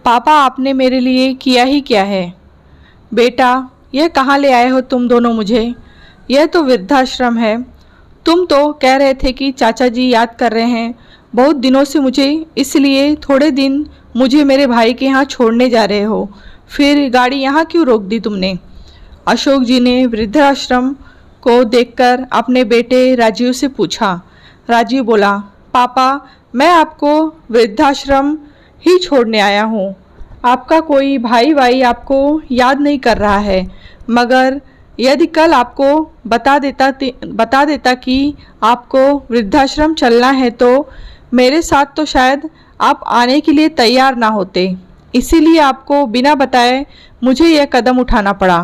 पापा आपने मेरे लिए किया ही क्या है। बेटा, यह कहाँ ले आए हो तुम दोनों मुझे? यह तो वृद्धाश्रम है। तुम तो कह रहे थे कि चाचा जी याद कर रहे हैं बहुत दिनों से मुझे, इसलिए थोड़े दिन मुझे मेरे भाई के यहाँ छोड़ने जा रहे हो। फिर गाड़ी यहाँ क्यों रोक दी तुमने? अशोक जी ने वृद्धाश्रम को देखकर अपने बेटे राजीव से पूछा। राजीव बोला, पापा मैं आपको वृद्धाश्रम ही छोड़ने आया हूँ। आपका कोई भाई भाई आपको याद नहीं कर रहा है, मगर यदि कल आपको बता देता कि आपको वृद्धाश्रम चलना है तो मेरे साथ तो शायद आप आने के लिए तैयार ना होते। इसीलिए आपको बिना बताए मुझे यह कदम उठाना पड़ा।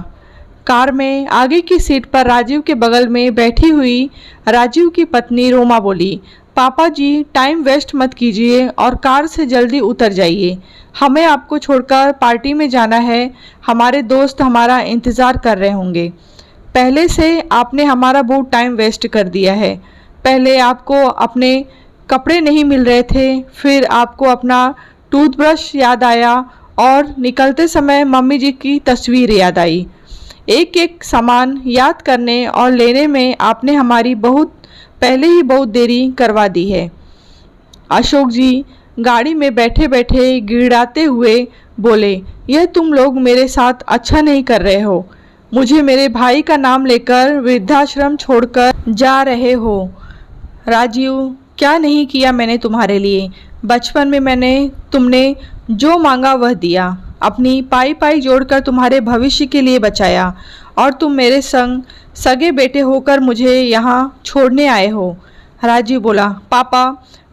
कार में आगे की सीट पर राजीव के बगल में बैठी हुई राजीव की पत्नी रोमा बोली, पापा जी टाइम वेस्ट मत कीजिए और कार से जल्दी उतर जाइए। हमें आपको छोड़कर पार्टी में जाना है। हमारे दोस्त हमारा इंतज़ार कर रहे होंगे। पहले से आपने हमारा बहुत टाइम वेस्ट कर दिया है। पहले आपको अपने कपड़े नहीं मिल रहे थे, फिर आपको अपना टूथब्रश याद आया और निकलते समय मम्मी जी की तस्वीर याद आई। एक एक सामान याद करने और लेने में आपने हमारी पहले ही बहुत देरी करवा दी है। अशोक जी गाड़ी में बैठे बैठे गिड़ाते हुए बोले, यह तुम लोग मेरे साथ अच्छा नहीं कर रहे हो। मुझे मेरे भाई का नाम लेकर वृद्धाश्रम छोड़कर जा रहे हो। राजीव, क्या नहीं किया मैंने तुम्हारे लिए? बचपन में तुमने जो मांगा वह दिया, अपनी पाई पाई जोड़कर तुम्हारे भविष्य के लिए बचाया, और तुम मेरे संग सगे बेटे होकर मुझे यहाँ छोड़ने आए हो। राजीव बोला, पापा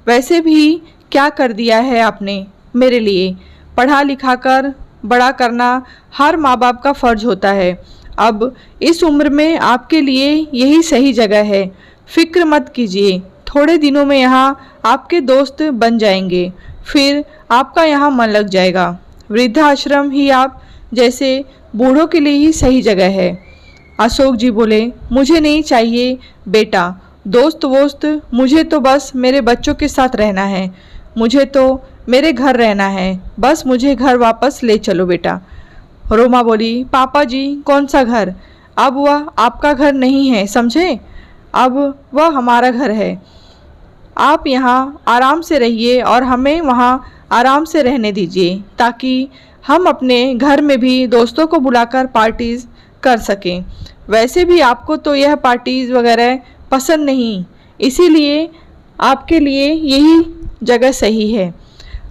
वैसे भी क्या कर दिया है आपने मेरे लिए? पढ़ा लिखा कर बड़ा करना हर माँ बाप का फर्ज होता है। अब इस उम्र में आपके लिए यही सही जगह है। फिक्र मत कीजिए, थोड़े दिनों में यहाँ आपके दोस्त बन जाएंगे, फिर आपका यहाँ मन लग जाएगा। वृद्धाश्रम ही आप जैसे बूढ़ों के लिए ही सही जगह है। अशोक जी बोले, मुझे नहीं चाहिए बेटा दोस्त वोस्त, मुझे तो बस मेरे बच्चों के साथ रहना है। मुझे तो मेरे घर रहना है, बस मुझे घर वापस ले चलो बेटा। रोमा बोली, पापा जी कौन सा घर? अब वह आपका घर नहीं है, समझे? अब वह हमारा घर है। आप यहाँ आराम से रहिए और हमें वहाँ आराम से रहने दीजिए, ताकि हम अपने घर में भी दोस्तों को बुलाकर पार्टीज कर सकें। वैसे भी आपको तो यह पार्टीज वगैरह पसंद नहीं, इसीलिए आपके लिए यही जगह सही है।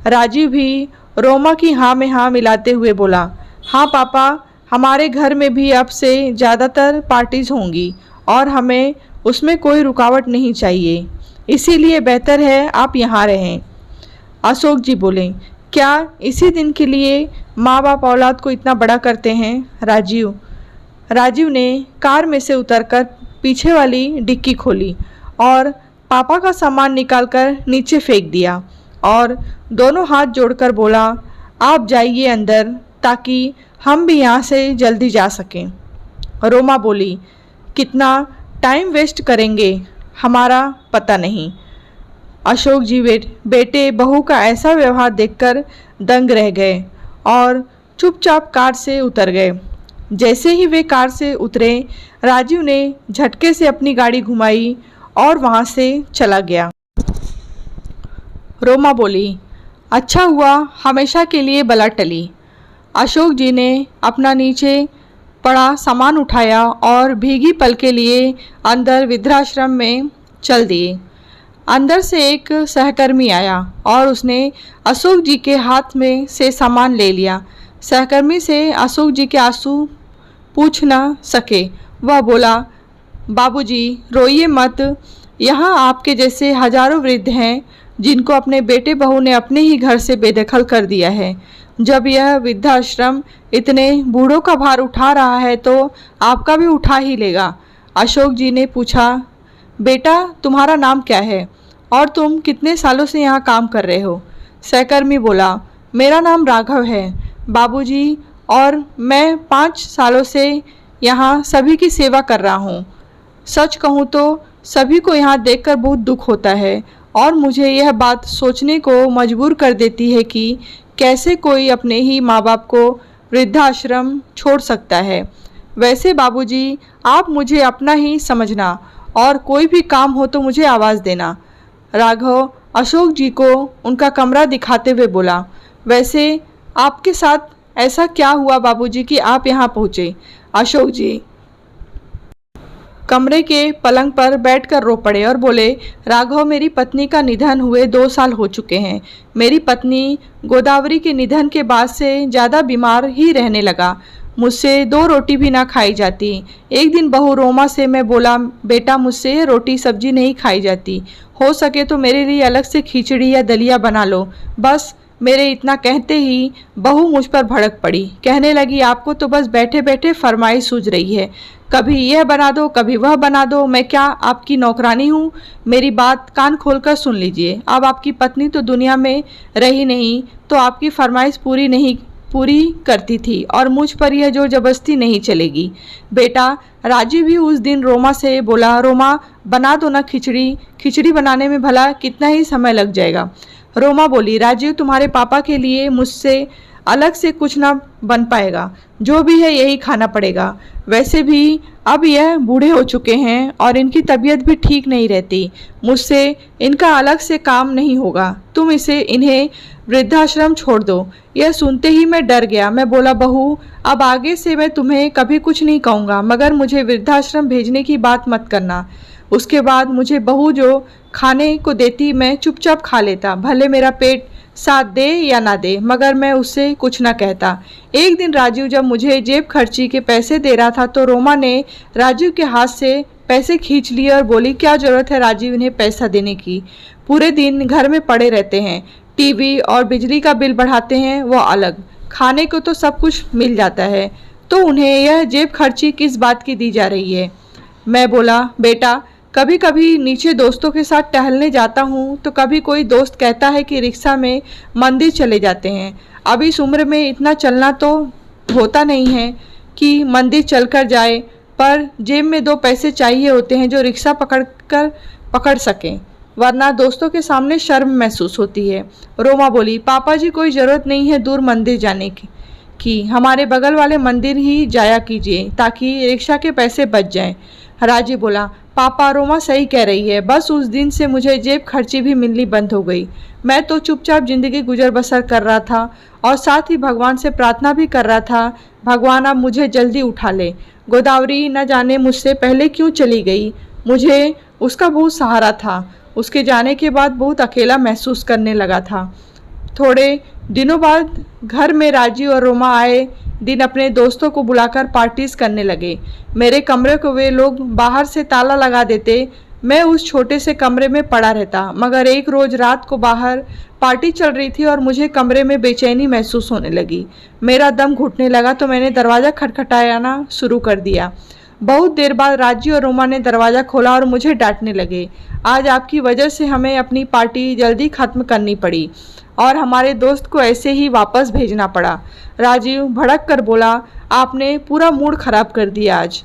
राजीव भी रोमा की हाँ में हाँ मिलाते हुए बोला, हाँ पापा, हमारे घर में भी अब से ज़्यादातर पार्टीज होंगी और हमें उसमें कोई रुकावट नहीं चाहिए, इसीलिए बेहतर है आप यहाँ रहें। अशोक जी बोले, क्या इसी दिन के लिए माँ बाप औलाद को इतना बड़ा करते हैं? राजीव ने कार में से उतरकर पीछे वाली डिक्की खोली और पापा का सामान निकालकर नीचे फेंक दिया और दोनों हाथ जोड़कर बोला, आप जाइए अंदर ताकि हम भी यहाँ से जल्दी जा सकें। रोमा बोली, कितना टाइम वेस्ट करेंगे हमारा पता नहीं। अशोक जी बेटे बहू का ऐसा व्यवहार देखकर दंग रह गए और चुपचाप कार से उतर गए। जैसे ही वे कार से उतरे, राजीव ने झटके से अपनी गाड़ी घुमाई और वहाँ से चला गया। रोमा बोली, अच्छा हुआ हमेशा के लिए बला टली। अशोक जी ने अपना नीचे पड़ा सामान उठाया और भीगी पल के लिए अंदर वृद्धाश्रम में चल दिए। अंदर से एक सहकर्मी आया और उसने अशोक जी के हाथ में से सामान ले लिया। सहकर्मी से अशोक जी के आंसू पूछ न सके। वह बोला, बाबूजी रोइए मत, यहाँ आपके जैसे हजारों वृद्ध हैं जिनको अपने बेटे बहू ने अपने ही घर से बेदखल कर दिया है। जब यह वृद्धाश्रम इतने बूढ़ों का भार उठा रहा है तो आपका भी उठा ही लेगा। अशोक जी ने पूछा, बेटा तुम्हारा नाम क्या है और तुम कितने सालों से यहाँ काम कर रहे हो? सहकर्मी बोला, मेरा नाम राघव है बाबूजी, और मैं 5 सालों से यहाँ सभी की सेवा कर रहा हूँ। सच कहूँ तो सभी को यहाँ देखकर बहुत दुख होता है और मुझे यह बात सोचने को मजबूर कर देती है कि कैसे कोई अपने ही माँ बाप को वृद्धाश्रम छोड़ सकता है। वैसे बाबूजी, आप मुझे अपना ही समझना और कोई भी काम हो तो मुझे आवाज़ देना। राघव अशोक जी को उनका कमरा दिखाते हुए बोला, वैसे आपके साथ ऐसा क्या हुआ बाबूजी कि आप यहाँ पहुँचे। अशोक जी कमरे के पलंग पर बैठकर रो पड़े और बोले, राघव, मेरी पत्नी का निधन हुए 2 साल हो चुके हैं। मेरी पत्नी गोदावरी के निधन के बाद से ज़्यादा बीमार ही रहने लगा। मुझसे 2 रोटी भी ना खाई जाती। एक दिन बहू रोमा से मैं बोला, बेटा मुझसे रोटी सब्जी नहीं खाई जाती, हो सके तो मेरे लिए अलग से खिचड़ी या दलिया बना लो। बस मेरे इतना कहते ही बहू मुझ पर भड़क पड़ी। कहने लगी, आपको तो बस बैठे बैठे फरमाइश सूझ रही है, कभी यह बना दो कभी वह बना दो। मैं क्या आपकी नौकरानी हूँ? मेरी बात कान खोलकर सुन लीजिए। अब आपकी पत्नी तो दुनिया में रही नहीं तो आपकी फरमाइश पूरी करती थी और मुझ पर यह जोर जबरदस्ती नहीं चलेगी। बेटा राजीव भी उस दिन रोमा से बोला, रोमा बना दो ना खिचड़ी, खिचड़ी बनाने में भला कितना ही समय लग जाएगा। रोमा बोली, राजीव तुम्हारे पापा के लिए मुझसे अलग से कुछ ना बन पाएगा, जो भी है यही खाना पड़ेगा। वैसे भी अब यह बूढ़े हो चुके हैं और इनकी तबीयत भी ठीक नहीं रहती, मुझसे इनका अलग से काम नहीं होगा। तुम इन्हें वृद्धाश्रम छोड़ दो। यह सुनते ही मैं डर गया। मैं बोला, बहू अब आगे से मैं तुम्हें कभी कुछ नहीं कहूँगा, मगर मुझे वृद्धाश्रम भेजने की बात मत करना। उसके बाद मुझे बहू जो खाने को देती मैं चुपचाप खा लेता, भले मेरा पेट साथ दे या ना दे, मगर मैं उससे कुछ ना कहता। एक दिन राजीव जब मुझे जेब खर्ची के पैसे दे रहा था तो रोमा ने राजीव के हाथ से पैसे खींच लिए और बोली, क्या ज़रूरत है राजीव इन्हें पैसा देने की, पूरे दिन घर में पड़े रहते हैं, टीवी और बिजली का बिल बढ़ाते हैं वो अलग, खाने को तो सब कुछ मिल जाता है, तो उन्हें यह जेब खर्ची किस बात की दी जा रही है। मैं बोला, बेटा कभी कभी नीचे दोस्तों के साथ टहलने जाता हूँ तो कभी कोई दोस्त कहता है कि रिक्शा में मंदिर चले जाते हैं। अब इस उम्र में इतना चलना तो होता नहीं है कि मंदिर चलकर जाए, पर जेब में 2 पैसे चाहिए होते हैं जो रिक्शा पकड़ सकें, वरना दोस्तों के सामने शर्म महसूस होती है। रोमा बोली, पापा जी कोई ज़रूरत नहीं है दूर मंदिर जाने की, हमारे बगल वाले मंदिर ही जाया कीजिए ताकि रिक्शा के पैसे बच जाएं। राजी बोला, पापा रोमा सही कह रही है, बस उस दिन से मुझे जेब खर्ची भी मिलनी बंद हो गई। मैं तो चुपचाप ज़िंदगी गुजर बसर कर रहा था और साथ ही भगवान से प्रार्थना भी कर रहा था, भगवान अब मुझे जल्दी उठा ले। गोदावरी न जाने मुझसे पहले क्यों चली गई, मुझे उसका बहुत सहारा था। उसके जाने के बाद बहुत अकेला महसूस करने लगा था। थोड़े दिनों बाद घर में राजीव और रोमा आए दिन अपने दोस्तों को बुलाकर पार्टीज करने लगे। मेरे कमरे को वे लोग बाहर से ताला लगा देते, मैं उस छोटे से कमरे में पड़ा रहता। मगर एक रोज़ रात को बाहर पार्टी चल रही थी और मुझे कमरे में बेचैनी महसूस होने लगी। मेरा दम घुटने लगा तो मैंने दरवाज़ा खटखटाना शुरू कर दिया। बहुत देर बाद राजीव और रोमा ने दरवाज़ा खोला और मुझे डांटने लगे, आज आपकी वजह से हमें अपनी पार्टी जल्दी ख़त्म करनी पड़ी और हमारे दोस्त को ऐसे ही वापस भेजना पड़ा। राजीव भड़क कर बोला, आपने पूरा मूड खराब कर दिया आज।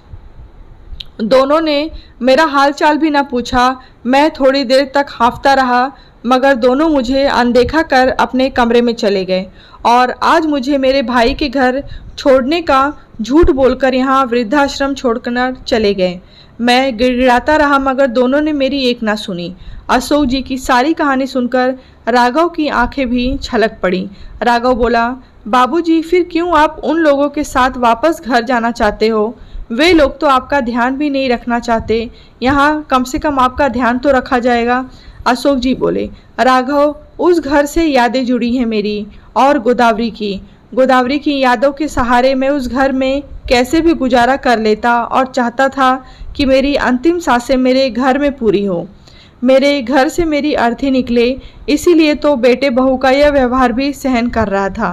दोनों ने मेरा हालचाल भी ना पूछा। मैं थोड़ी देर तक हांफता रहा, मगर दोनों मुझे अनदेखा कर अपने कमरे में चले गए और आज मुझे मेरे भाई के घर छोड़ने का झूठ बोलकर यहाँ वृद्धाश्रम छोड़कर चले गए। मैं गिड़गिड़ाता रहा, मगर दोनों ने मेरी एक ना सुनी। अशोक जी की सारी कहानी सुनकर राघव की आंखें भी छलक पड़ी। राघव बोला, बाबूजी फिर क्यों आप उन लोगों के साथ वापस घर जाना चाहते हो? वे लोग तो आपका ध्यान भी नहीं रखना चाहते, यहाँ कम से कम आपका ध्यान तो रखा जाएगा। अशोक जी बोले, राघव उस घर से यादें जुड़ी हैं मेरी और गोदावरी की यादों के सहारे मैं उस घर में कैसे भी गुजारा कर लेता और चाहता था कि मेरी अंतिम सांसें मेरे घर में पूरी हो, मेरे घर से मेरी अर्थी निकले, इसीलिए तो बेटे बहू का यह व्यवहार भी सहन कर रहा था।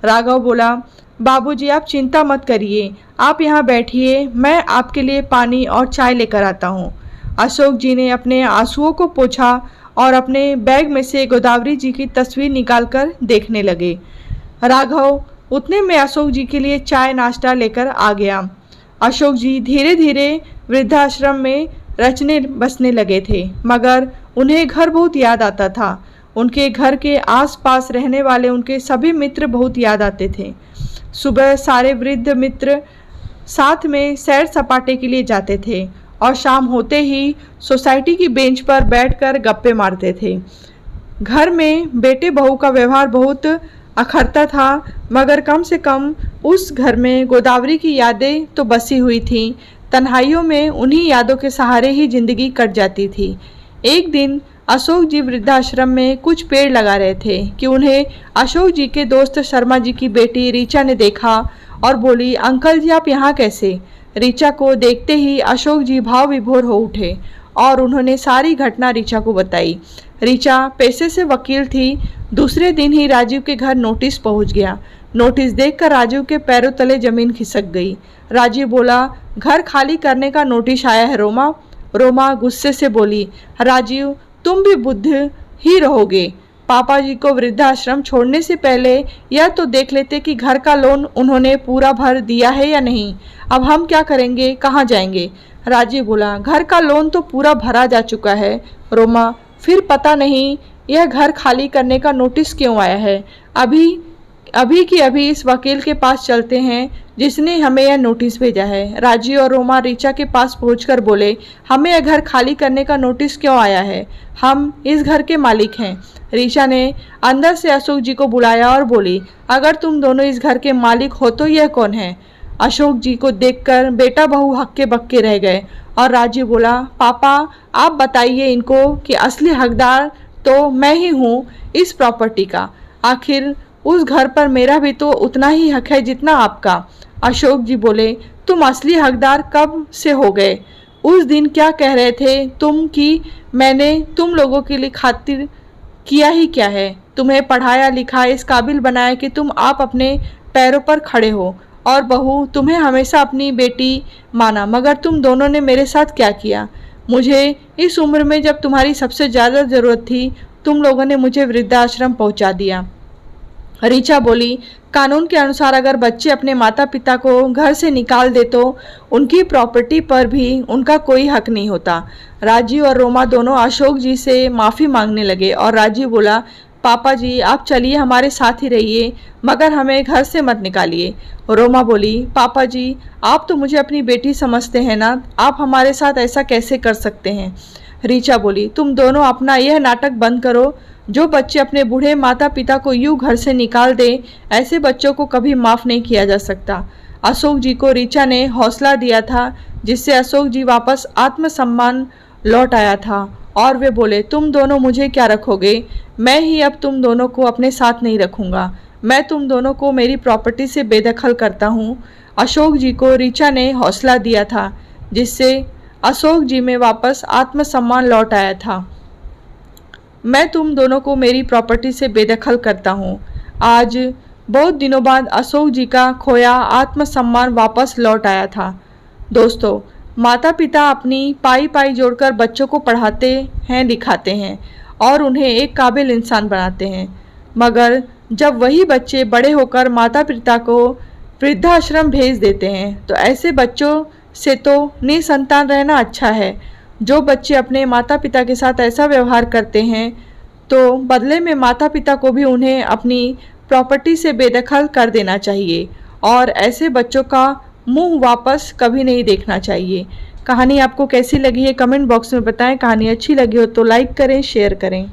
राघव बोला, बाबूजी आप चिंता मत करिए, आप यहाँ बैठिए, मैं आपके लिए पानी और चाय लेकर आता हूँ। अशोक जी ने अपने आंसुओं को पोंछा और अपने बैग में से गोदावरी जी की तस्वीर निकालकर देखने लगे। राघव उतने में अशोक जी के लिए चाय नाश्ता लेकर आ गया। अशोक जी धीरे धीरे वृद्धाश्रम में रचने बसने लगे थे, मगर उन्हें घर बहुत याद आता था। उनके घर के आसपास रहने वाले उनके सभी मित्र बहुत याद आते थे। सुबह सारे वृद्ध मित्र साथ में सैर सपाटे के लिए जाते थे और शाम होते ही सोसाइटी की बेंच पर बैठकर गप्पे मारते थे। घर में बेटे बहू का व्यवहार बहुत अखरता था, मगर कम से कम उस घर में गोदावरी की यादें तो बसी हुई थीं। तन्हाइयों में उन्हीं यादों के सहारे ही जिंदगी कट जाती थी। एक दिन अशोक जी वृद्धाश्रम में कुछ पेड़ लगा रहे थे कि उन्हें अशोक जी के दोस्त शर्मा जी की बेटी ऋचा ने देखा और बोली, अंकल जी आप यहाँ कैसे? ऋचा को देखते ही अशोक जी भाव विभोर हो उठे और उन्होंने सारी घटना ऋचा को बताई। ऋचा पेशे से वकील थी। दूसरे दिन ही राजीव के घर नोटिस पहुंच गया। नोटिस देखकर राजीव के पैरों तले जमीन खिसक गई। राजीव बोला, घर खाली करने का नोटिस आया है रोमा। रोमा गुस्से से बोली, राजीव तुम भी बुद्ध ही रहोगे। पापा जी को वृद्धाश्रम छोड़ने से पहले यह तो देख लेते कि घर का लोन उन्होंने पूरा भर दिया है या नहीं। अब हम क्या करेंगे, कहाँ जाएंगे? राजीव बोला, घर का लोन तो पूरा भरा जा चुका है। रोमा, फिर पता नहीं यह घर खाली करने का नोटिस क्यों आया है। अभी की अभी इस वकील के पास चलते हैं जिसने हमें यह नोटिस भेजा है। राजीव और रोमा ऋचा के पास पहुंचकर बोले, हमें यह घर खाली करने का नोटिस क्यों आया है? हम इस घर के मालिक हैं। ऋचा ने अंदर से अशोक जी को बुलाया और बोली, अगर तुम दोनों इस घर के मालिक हो तो यह कौन है? अशोक जी को देखकर बेटा बहू हक्के बक्के रह गए और राजीव बोला, पापा आप बताइए इनको कि असली हकदार तो मैं ही हूँ इस प्रॉपर्टी का। आखिर उस घर पर मेरा भी तो उतना ही हक है जितना आपका। अशोक जी बोले, तुम असली हकदार कब से हो गए? उस दिन क्या कह रहे थे तुम कि मैंने तुम लोगों के लिए खातिर किया ही क्या है? तुम्हें पढ़ाया लिखाया इस काबिल बनाया कि तुम आप अपने पैरों पर खड़े हो, और बहू तुम्हें हमेशा अपनी बेटी माना, मगर तुम दोनों ने मेरे साथ क्या किया? मुझे इस उम्र में जब तुम्हारी सबसे ज़्यादा ज़रूरत थी तुम लोगों ने मुझे वृद्धाश्रम पहुंचा दिया। ऋचा बोली, कानून के अनुसार अगर बच्चे अपने माता पिता को घर से निकाल दे तो उनकी प्रॉपर्टी पर भी उनका कोई हक नहीं होता। राजीव और रोमा दोनों अशोक जी से माफ़ी मांगने लगे और राजीव बोला, पापा जी आप चलिए हमारे साथ ही रहिए, मगर हमें घर से मत निकालिए। रोमा बोली, पापा जी आप तो मुझे अपनी बेटी समझते हैं ना, आप हमारे साथ ऐसा कैसे कर सकते हैं? ऋचा बोली, तुम दोनों अपना यह नाटक बंद करो। जो बच्चे अपने बूढ़े माता पिता को यूं घर से निकाल दे, ऐसे बच्चों को कभी माफ़ नहीं किया जा सकता। अशोक जी को ऋचा ने हौसला दिया था, जिससे अशोक जी वापस आत्मसम्मान लौट आया था और वे बोले, तुम दोनों मुझे क्या रखोगे? मैं ही अब तुम दोनों को अपने साथ नहीं रखूँगा। मैं तुम दोनों को मेरी प्रॉपर्टी से बेदखल करता हूँ। अशोक जी को ऋचा ने हौसला दिया था, जिससे अशोक जी में वापस आत्मसम्मान लौट आया था। मैं तुम दोनों को मेरी प्रॉपर्टी से बेदखल करता हूँ। आज बहुत दिनों बाद अशोक जी का खोया आत्मसम्मान वापस लौट आया था। दोस्तों, माता पिता अपनी पाई पाई जोड़कर बच्चों को पढ़ाते हैं, लिखाते हैं और उन्हें एक काबिल इंसान बनाते हैं, मगर जब वही बच्चे बड़े होकर माता पिता को वृद्धाश्रम भेज देते हैं तो ऐसे बच्चों से तो निसंतान रहना अच्छा है। जो बच्चे अपने माता पिता के साथ ऐसा व्यवहार करते हैं तो बदले में माता पिता को भी उन्हें अपनी प्रॉपर्टी से बेदखल कर देना चाहिए और ऐसे बच्चों का मुंह वापस कभी नहीं देखना चाहिए। कहानी आपको कैसी लगी है कमेंट बॉक्स में बताएं। कहानी अच्छी लगी हो तो लाइक करें, शेयर करें।